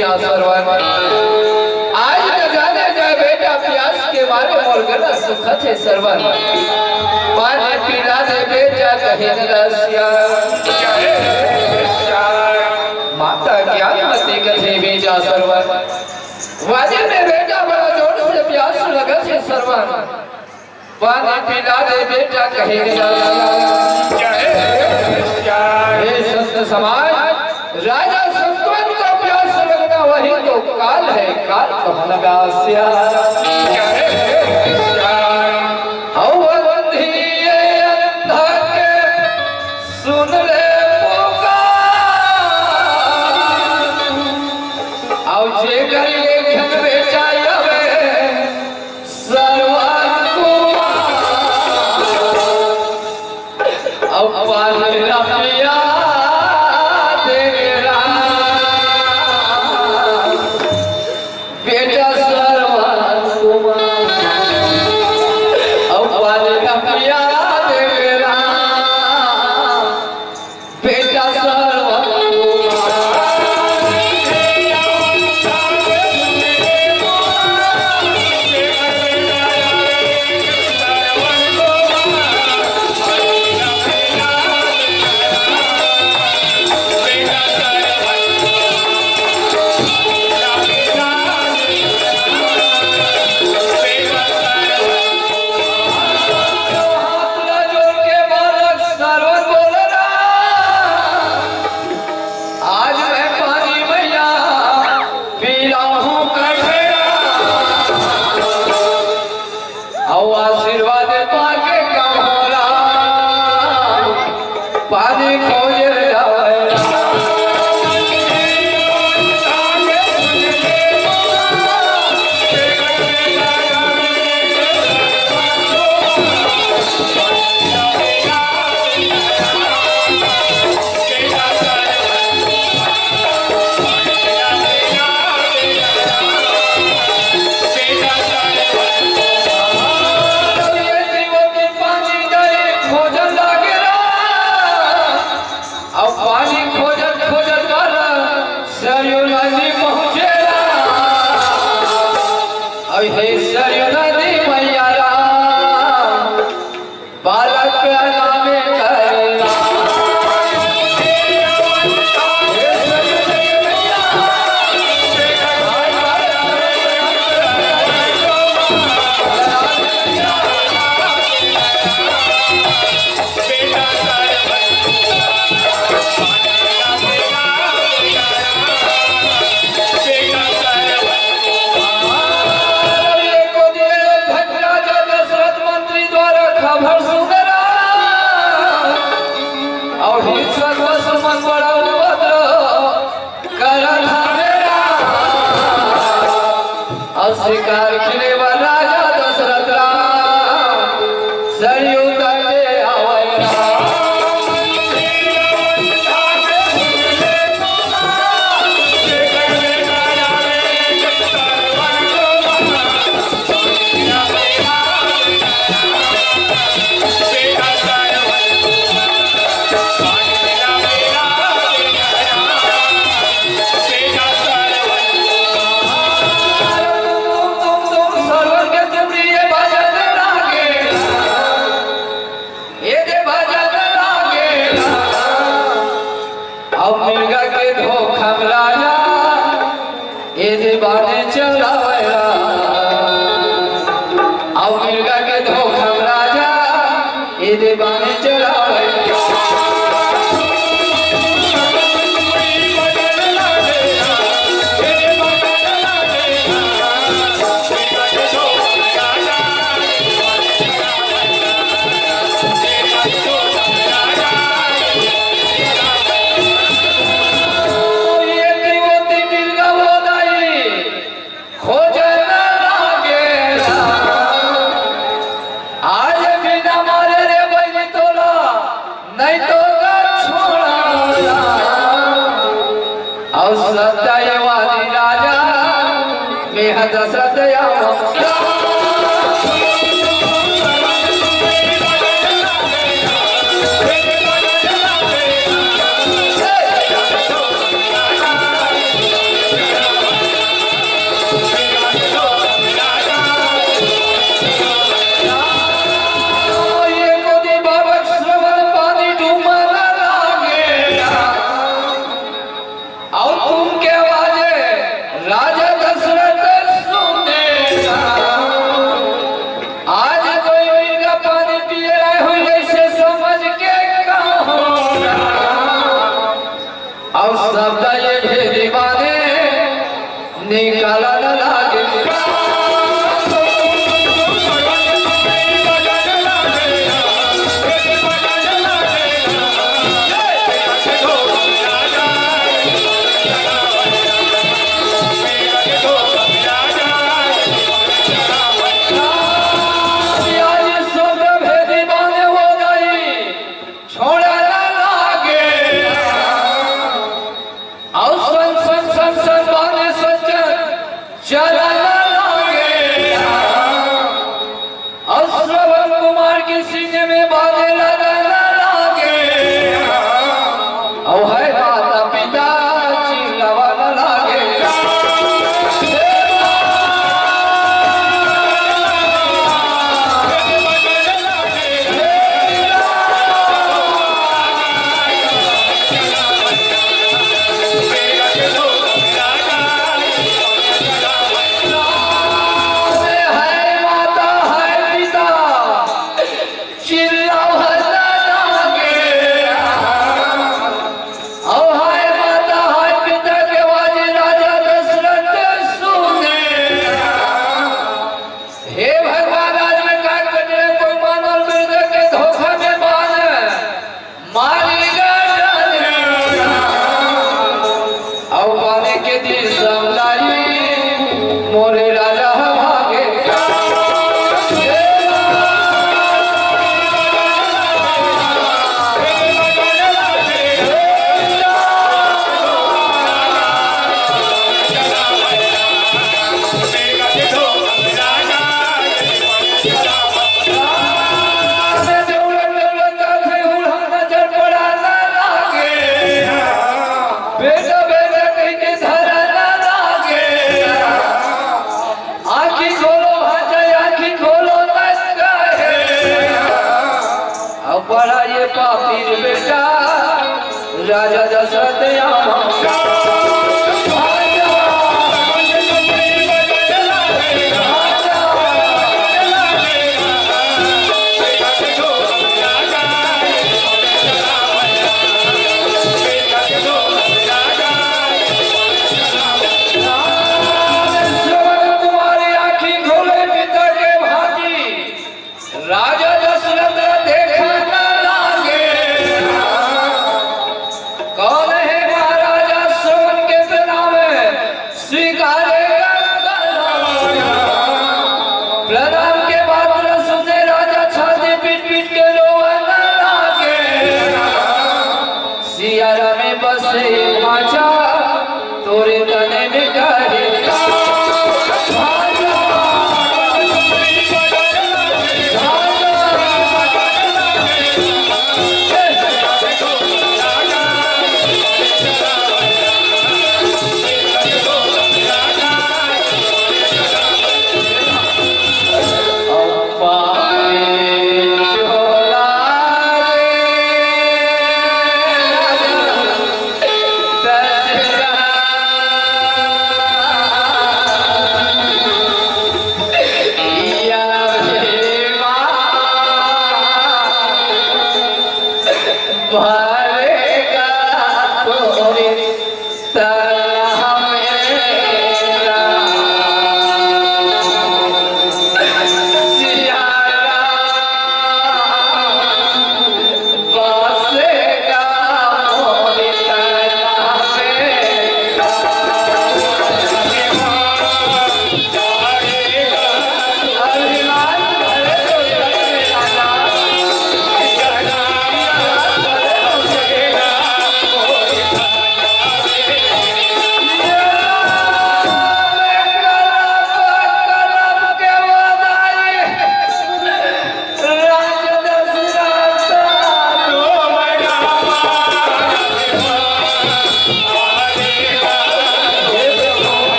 बेटा सरवन आज न जाने जाए बेटा प्यास के मारे मोर गला सुखत है सरवन पानी पीला दे बेटा कहे रसिया माता ज्ञान मते कथे बेटा सरवन वाजे में बेटा बड़ा जोर से प्यास लगत है सरवन पानी पीला दे बेटा कहे रसिया हे संत समाज राजा संतवन का प्यास लगना वही तो काल है काल कहाँ लगा स्या सुन ले पुकार जे करिए घन बेचा सरवन कुमार पिया आशीर्वाद पाके कमोरा पानी खोजे शिकार खिले वाला राजा दशरथ राम सरयू तले आवेला बाने चलावेला आओ मिर्गा के धोखम राजा ये बाने चलावेला सत्यवादी राजा बेहद सत्या जाला न लागे बड़ा ये पापी बेटा राजा दशरथ कौन है महाराजा श्रवण के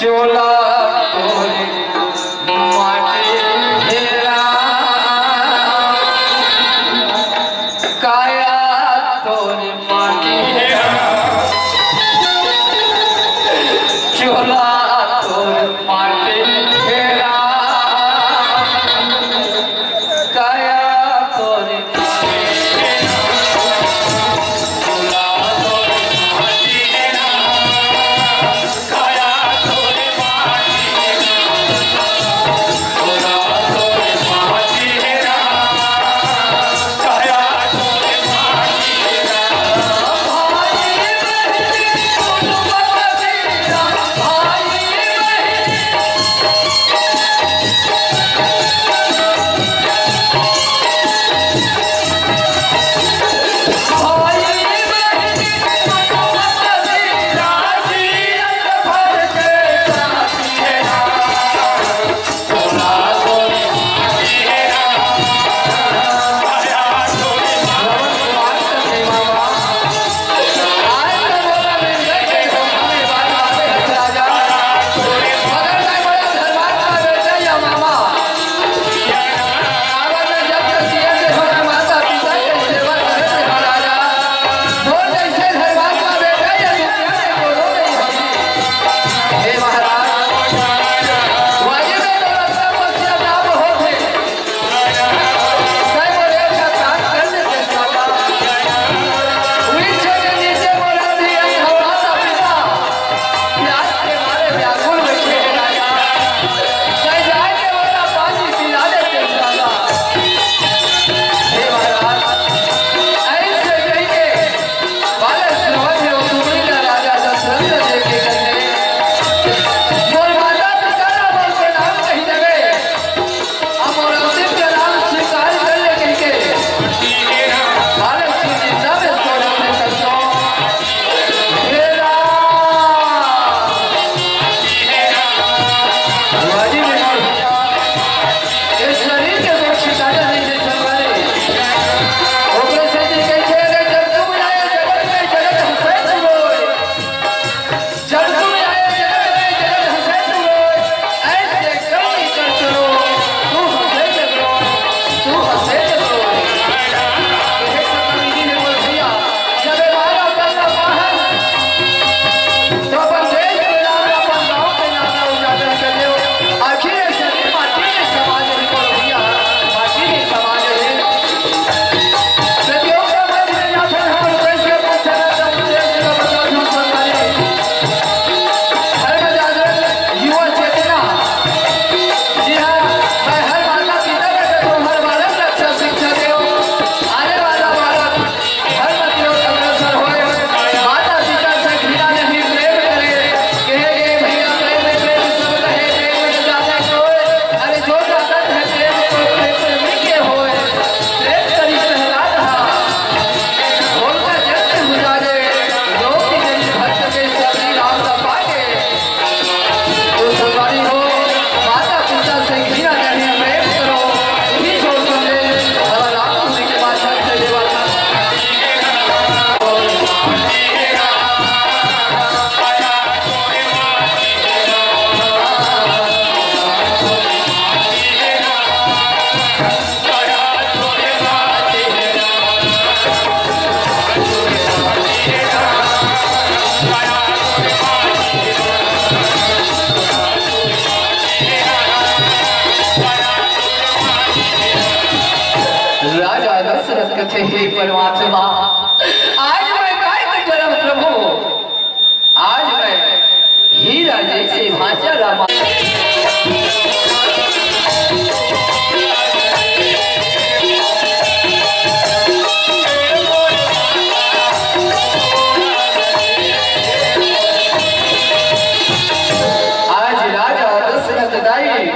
चोला तोरे माटे हेरा काया तोरे माटे हेरा चोला तोरे माटे हेरा काया तोरे दशरथ कथे हे परमात्मा आज मैं काय कर जन्म प्रभु आज मैं हीरा जैसे भांजा रामा आज राजा दशरथ दाई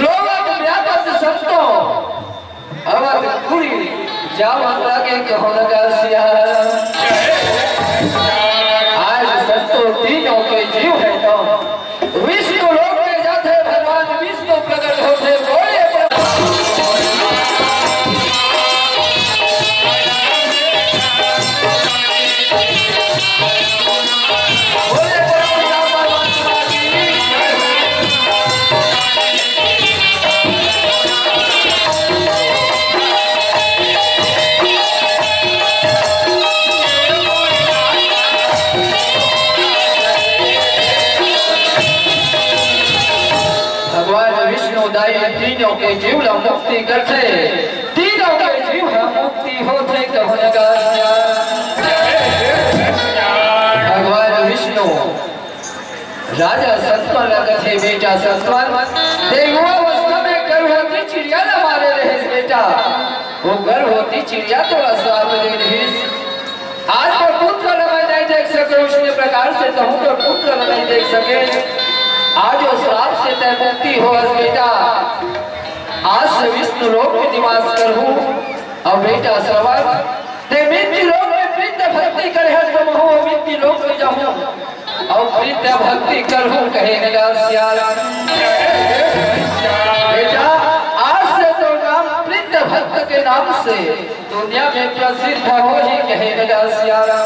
रोवत व्यापत संतो अवध कुड़ी जावत लागे कहो नगर तीनों के जीव ला मुक्ति करते, तीनों के जीव ला मुक्ति होते कहो लगा भगवान विष्णु राजा सतवन लगे बेटा सतवन युवावस्था में गर्भवती चिड़िया न मारे रहे बेटा, वो गर्भवती चिड़िया थोड़ा श्राप दे रही। आज तो पुत्र नहीं देख सके उसने प्रकार से कहूँ तो पुत्र नहीं देख सके, आज वो श्राप से तय मुक्ति हो बेटा। आज से विष्णु लोक में निवास करूँ और बेटा श्रवण ते मृत्यु लोक में प्रीत भक्ति करे तो हो मृत्यु लोक में जाऊँ और प्रीत भक्ति करूँ कहेगा सियारा। बेटा आज से तो नाम प्रीत भक्त के नाम से दुनिया में प्रसिद्ध हो ही कहेगा सियारा।